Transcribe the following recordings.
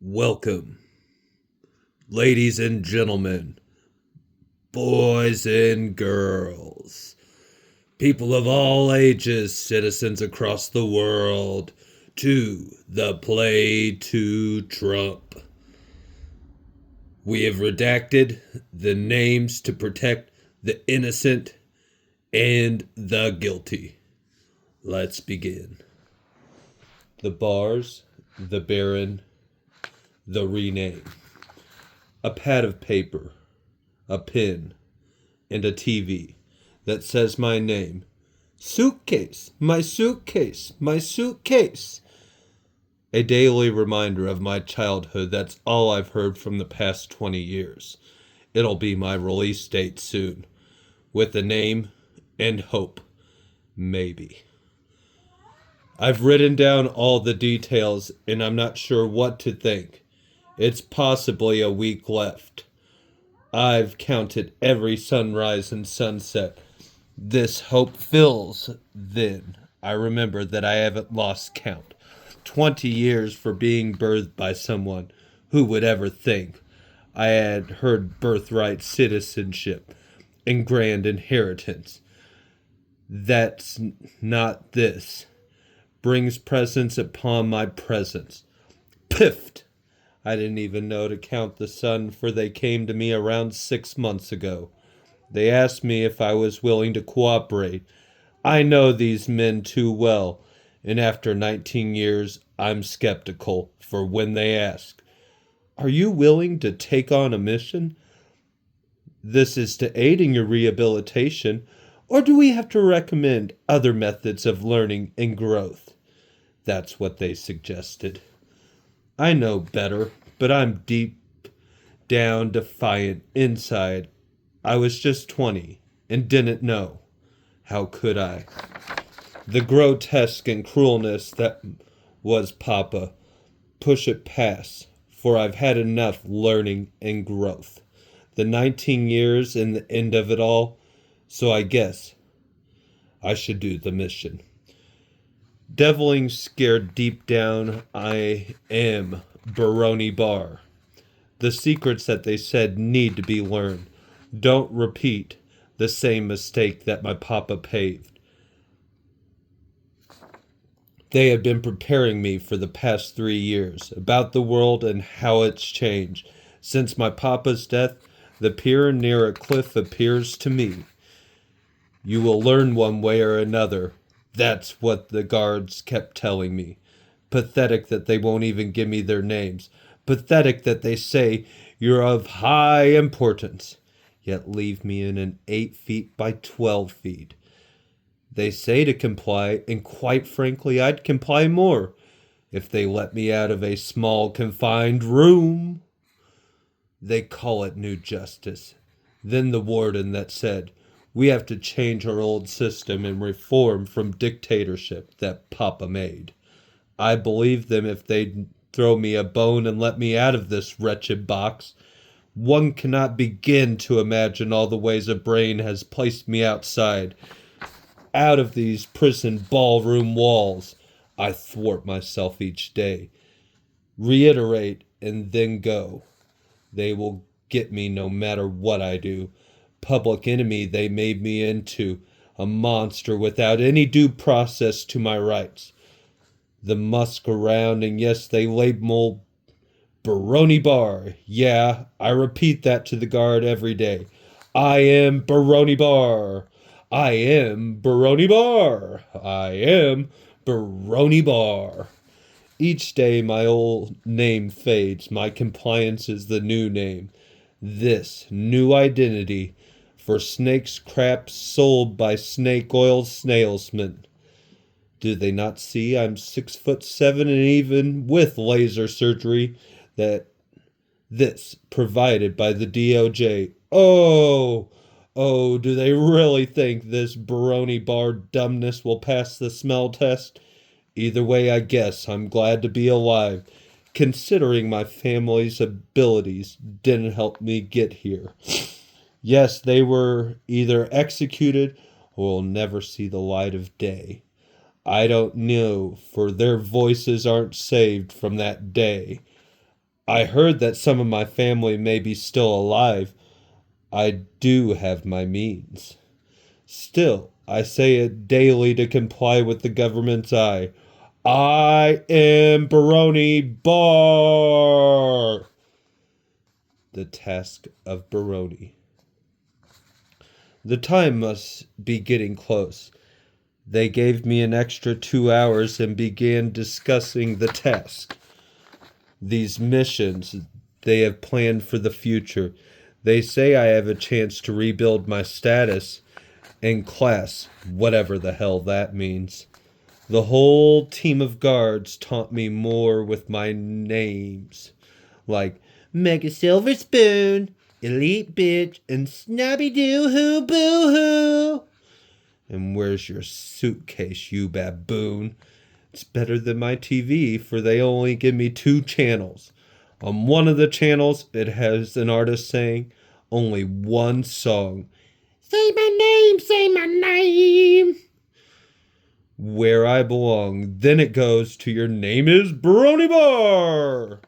Welcome, ladies and gentlemen, boys and girls, people of all ages, citizens across the world, to the Play to Trump. We have redacted the names to protect the innocent and the guilty. Let's begin. The bars, the Baron, the rename. A pad of paper, a pen, and a TV that says my name. Suitcase, my suitcase, my suitcase. A daily reminder of my childhood. That's all I've heard from the past 20 years. It'll be my release date soon. With a name and hope. Maybe. I've written down all the details and I'm not sure what to think. It's possibly a week left. I've counted every sunrise and sunset. This hope fills. Then I remember that I haven't lost count. 20 years for being birthed by someone. Who would ever think? I had heard birthright citizenship and grand inheritance. That's not this. Brings presence upon my presence. Piffed! I didn't even know to count the sun, for they came to me around 6 months ago. They asked me if I was willing to cooperate. I know these men too well, and after 19 years, I'm skeptical, for when they ask, "Are you willing to take on a mission? This is to aid in your rehabilitation, or do we have to recommend other methods of learning and growth?" That's what they suggested. I know better, but I'm deep down defiant inside. I was just 20 and didn't know. How could I? The grotesque and cruelness that was Papa. Push it past, for I've had enough learning and growth. The 19 years and the end of it all, so I guess I should do the mission. Deviling scared deep down, I am Baroni Bar. The secrets that they said need to be learned. Don't repeat the same mistake that my papa paved. They have been preparing me for the past 3 years about the world and how it's changed. Since my papa's death, the pier near a cliff appears to me. You will learn one way or another. That's what the guards kept telling me. Pathetic that they won't even give me their names. Pathetic that they say you're of high importance, yet leave me in an 8 feet by 12 feet. They say to comply, and quite frankly, I'd comply more if they let me out of a small confined room. They call it new justice. Then the warden that said, "We have to change our old system and reform from dictatorship that Papa made." I believe them if they'd throw me a bone and let me out of this wretched box. One cannot begin to imagine all the ways a brain has placed me outside. Out of these prison ballroom walls, I thwart myself each day. Reiterate and then go. They will get me no matter what I do. Public enemy they made me into, a monster without any due process to my rights. The musk around, and yes, they label Baroni Bar. Yeah, I repeat that to the guard every day. I am Baroni Bar. I am Baroni Bar. I am Baroni Bar. Each day my old name fades. My compliance is the new name. This new identity for snake's crap sold by snake oil snailsmen. Do they not see I'm 6'7" and even with laser surgery that this provided by the DOJ? Oh, do they really think this Baroni Bar dumbness will pass the smell test? Either way, I guess I'm glad to be alive, considering my family's abilities didn't help me get here. Yes, they were either executed or will never see the light of day. I don't know, for their voices aren't saved from that day. I heard that some of my family may be still alive. I do have my means. Still, I say it daily to comply with the government's eye. I am Baroni Bar. The task of Baroni. The time must be getting close. They gave me an extra 2 hours and began discussing the task. These missions they have planned for the future. They say I have a chance to rebuild my status in class, whatever the hell that means. The whole team of guards taunt me more with my names, like Mega Silver Spoon, Elite Bitch, and Snobby Doo Hoo Boo Hoo. And where's your suitcase, you baboon? It's better than my TV, for they only give me 2 channels. On one of the channels, it has an artist saying only one song. Say my name, say my name. Where I belong. Then it goes to your name is Baroni Bar.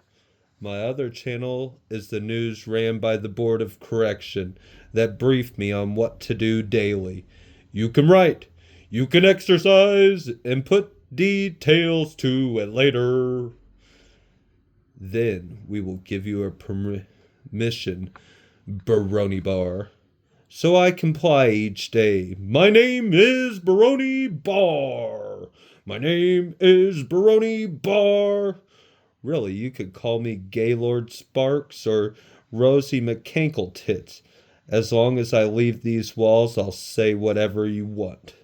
My other channel is the news ran by the Board of Correction that briefed me on what to do daily. You can write, you can exercise, and put details to it later. Then we will give you a permission, Baroni Bar. So I comply each day. My name is Baroni Bar. My name is Baroni Bar. Really, you could call me Gaylord Sparks or Rosie McCankle Tits. As long as I leave these walls, I'll say whatever you want.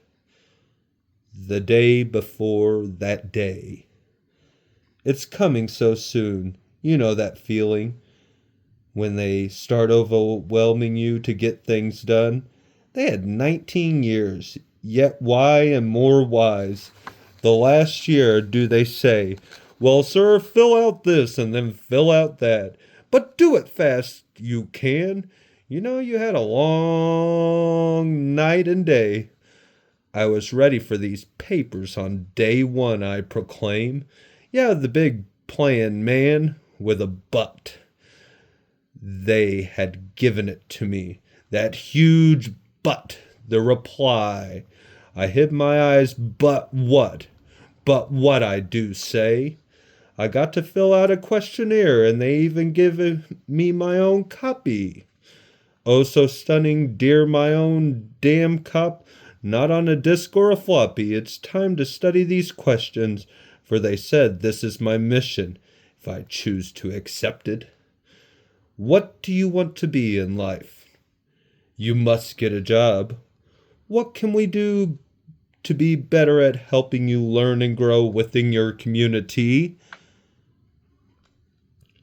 The day before that day. It's coming so soon. You know that feeling. When they start overwhelming you to get things done. They had 19 years, yet why and more wise. The last year do they say, well, sir, fill out this and then fill out that. But do it fast, you can. You know you had a long night and day. I was ready for these papers on day 1, I proclaim. Yeah, the big plan, man, with a but. They had given it to me. That huge but, the reply. I hid my eyes, but what? But what I do say. I got to fill out a questionnaire, and they even give me my own copy. Oh, so stunning, dear, my own damn cop. Not on a disk or a floppy. It's time to study these questions, for they said this is my mission, if I choose to accept it. What do you want to be in life? You must get a job. What can we do to be better at helping you learn and grow within your community?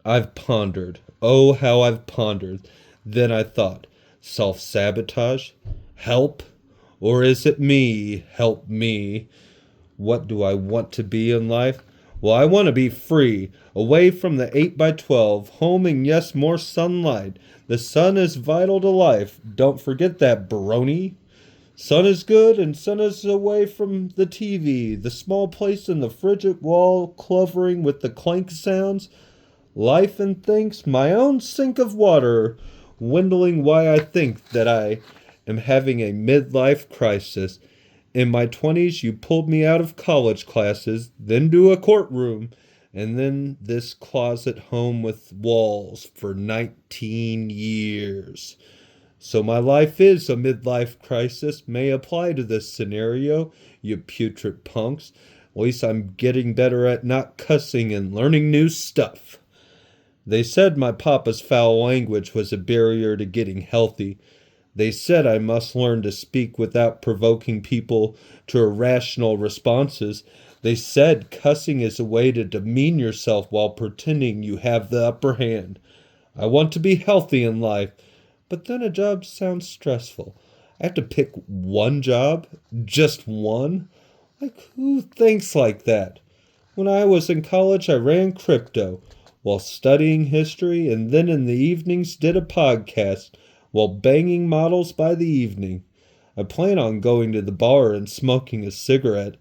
I've pondered. Oh, how I've pondered. Then I thought, self-sabotage? Help? Or is it me? Help me. What do I want to be in life? Well, I want to be free, away from the 8x12, home and yes, more sunlight. The sun is vital to life. Don't forget that, Baroni. Sun is good and sun is away from the TV, the small place in the frigid wall clovering with the clank sounds. Life and things, my own sink of water, windling why I think that I am having a midlife crisis. In my 20s, you pulled me out of college classes, then to a courtroom, and then this closet home with walls for 19 years. So my life is a midlife crisis, may apply to this scenario, you putrid punks. At least I'm getting better at not cussing and learning new stuff. They said my papa's foul language was a barrier to getting healthy. They said I must learn to speak without provoking people to irrational responses. They said cussing is a way to demean yourself while pretending you have the upper hand. I want to be healthy in life, but then a job sounds stressful. I have to pick one job? Just one? Like, who thinks like that? When I was in college, I ran crypto while studying history, and then in the evenings did a podcast while banging models by the evening. I plan on going to the bar and smoking a cigarette.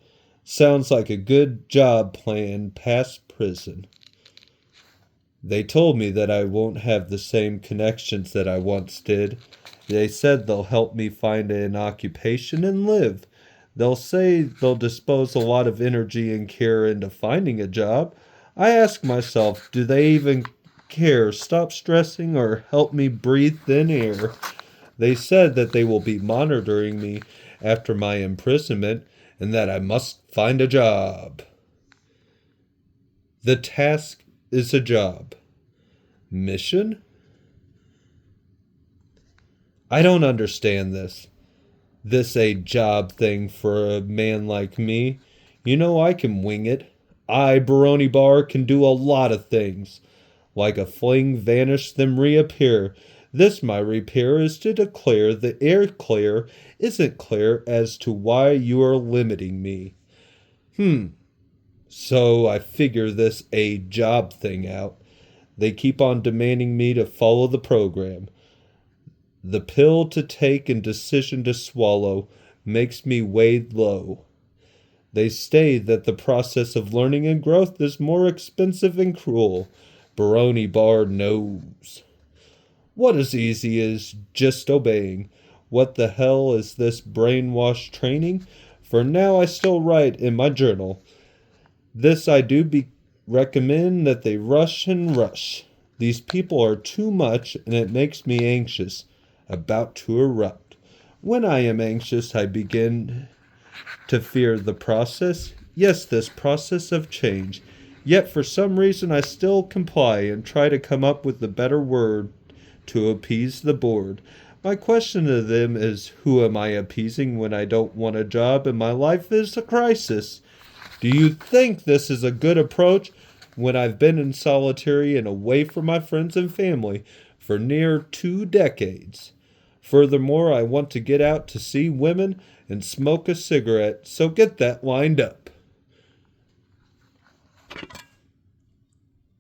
Sounds like a good job plan past prison. They told me that I won't have the same connections that I once did. They said they'll help me find an occupation and live. They'll say they'll dispose a lot of energy and care into finding a job. I ask myself, do they even care? Stop stressing or help me breathe thin air. They said that they will be monitoring me after my imprisonment and that I must find a job. The task is a job. Mission? I don't understand this. This a job thing for a man like me. You know I can wing it. I, Baroni Bar, can do a lot of things. Like a fling vanish then reappear. This my repair is to declare the air clear isn't clear as to why you are limiting me. So I figure this a job thing out. They keep on demanding me to follow the program. The pill to take and decision to swallow makes me weighed low. They say that the process of learning and growth is more expensive and cruel. Baroni Bar knows. What is easy is just obeying. What the hell is this brainwash training? For now I still write in my journal. This I do recommend that they rush and rush. These people are too much and it makes me anxious, about to erupt. When I am anxious, I begin to fear the process. Yes, this process of change. Yet for some reason I still comply and try to come up with the better word to appease the board. My question to them is, who am I appeasing when I don't want a job and my life is a crisis? Do you think this is a good approach when I've been in solitary and away from my friends and family for near 2 decades? Furthermore, I want to get out to see women and smoke a cigarette, so get that lined up.